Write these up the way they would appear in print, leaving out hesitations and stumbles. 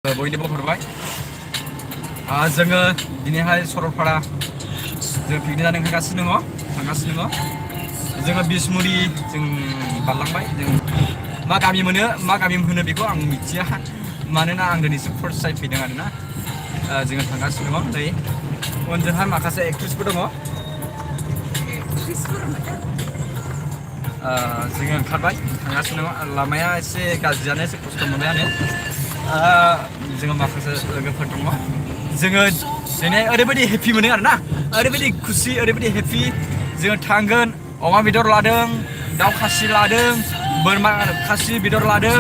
बयनिबो हरबाय जोङो दिनैहाय सरलपारा जों पिकनिक जानो थांगासिनो दङ जोङो बिसमुरि जों बारलांबाय जों मा गामि होनो बेखौ आं मिथिया मानोना आं दिनैसो फार्स्ट टाइम फैदों आरोना जोङो थांगासिनो दङ नै उनजोंहाय माखासे एक्ट्रिसफोर दङ जोङो ओंखारबाय थांगासिनो दङ लामाया एसे गाज्रियानो एसे खस्थ' मोनबायानो जोङो माखासे लोगोफोर दङ जोङो दिनै ओरैबायदि हेपि मोनो आरोना ओरैबायदि खुसि ओरैबायदि हेपि जोङो थांगोन अमा बेदर लादों दाउ खासि लादों बोरमा खासि बेदर लादों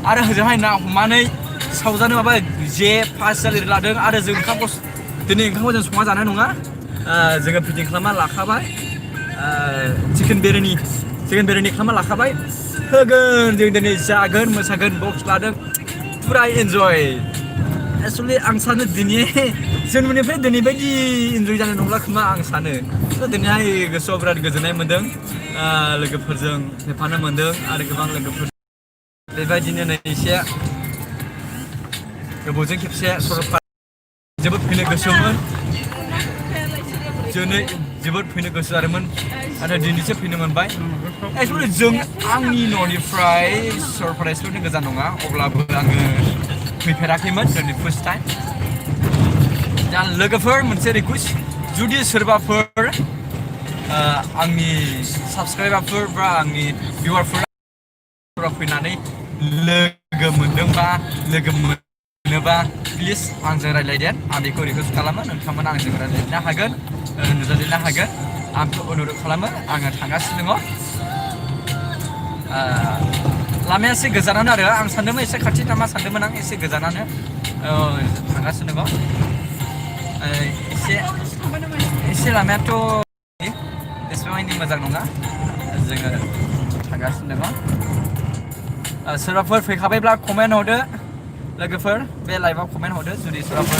आरो होजोंहाय ना हमनानै सावजानो माबा जे फासियाल लादों आरो जों दिनै ओंखामखौ जों संना जानाय नङा जोङो फिटिं खालामना लाखाबाय चिकेन बिरियानि खालामना लाखाबाय होगोन जों दिनै जागोन मोसागोन बक्स लादों फुरा इन्जय एक्सुवेलि आं सानो जोनोमनिफ्राय दिनै बायदि इन्जय जानाय नंला खोमा आं सानो दिनैहाय गोसोआव बिराद गोजोननाय मोन्दों लोगोफोरजों फैफानो मोन्दों आरो गोबां लोगोफोर बेबायदिनो नै एसे गोबावजों खेबसे सरलपारा जोबोद फैनो गोसोमोन जोबोद फैनो गोसो जादोंमोन आरो दिनैसो फैनो मोनबाय एक्सुवेलि जों आंनि न'निफ्राय सरलपारा एसेबां गोजान नङा अब्लाबो आङो फैफेराखैमोन दिनै फार्स्ट टाइम दा लोगोफोर मोनसे रिकुवेस्ट जुदि सोरबाफोर आंनि साबस्क्राइबारफोर बा आंनि भिउवारफोरा फैनानै लोगो मोनोबा प्लिज आंजों रायज्लायदेन आं बेखौ रिकुवेस्ट खालामो नोंथांमोना आंजों रायज्लायनो हागोन नुजाथिनो हागोन आंखौ अनुरद खालामो आङो थांगासिनो दङ लामाया एसे गोजानानो आरो आं सानदोंमोन एसे खाथि नामा सानदोंमोन आं एसे गोजानानो थांगासिनो दङ एसे लामायाथ' एसेबां मोजां नङा जोङो थांगासिनो दङ सोरबाफोर फैखाबायब्ला कमेन्ट हरदो लोगोफोर बे लाइभआव कमेन्ट हरदो जुदि सोरबाफोर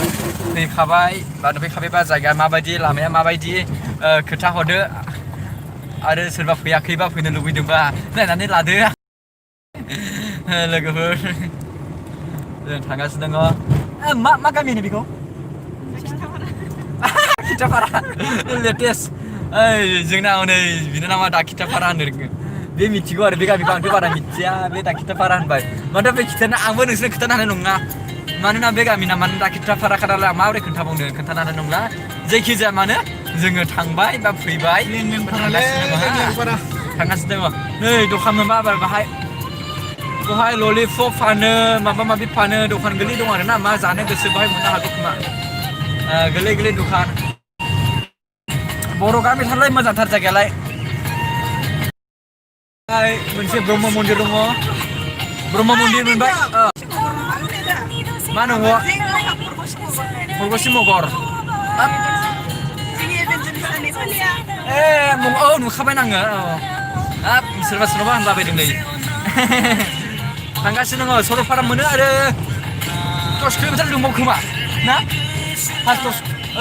फैखाबायबा जायगाया माबायदि लामाया माबायदि खोथा हरदो आरो सोरबा फैयाखैबा फैनो लुबैदोंबा नायनानै लादो लोगोफोर जों थांगासिनो दङ मा गामि होनो बेखौ खिथापारा लेटेस्ट जोंना हनै बिनानावा दा खिथापारा होनो बे मिथिगौ आरो बे गामिखौ आंथ' बारा मिथिया बे दा खिथापारा होनबाय माथो बे खिथानो आंबो नोंसोरनो खोन्थानो हानाय नङा मानोना बे गामिना मानो दा खिथापारा खानालाय आं माबोरै खोन्थानो हानाय नंला जायखिजाया मानो जोङो थांबाय बा फैबाय थांगासिनो दङ नै दखान मोनबा आबार बेहाय ललिपप फानो माबा माबि फानो दखान गोरलै दं आरोना मा जानो गोसो बाहाय मोननो हागौ खोमा गोरलै दखान बर' गामि थारलाय मोजांथार जायगायालाय मोनसे ब्रह्म मन्दिर दङ ब्रह्म मन्दिर मोनबाय मा होनो खरगसि मगर नुखाबाय आङो सोरबा होनलाबायदों नै थांगासिनो दङ सरलपारा मोनो आरो 10 किल'मिटार दंबावो खोमा ना 5-10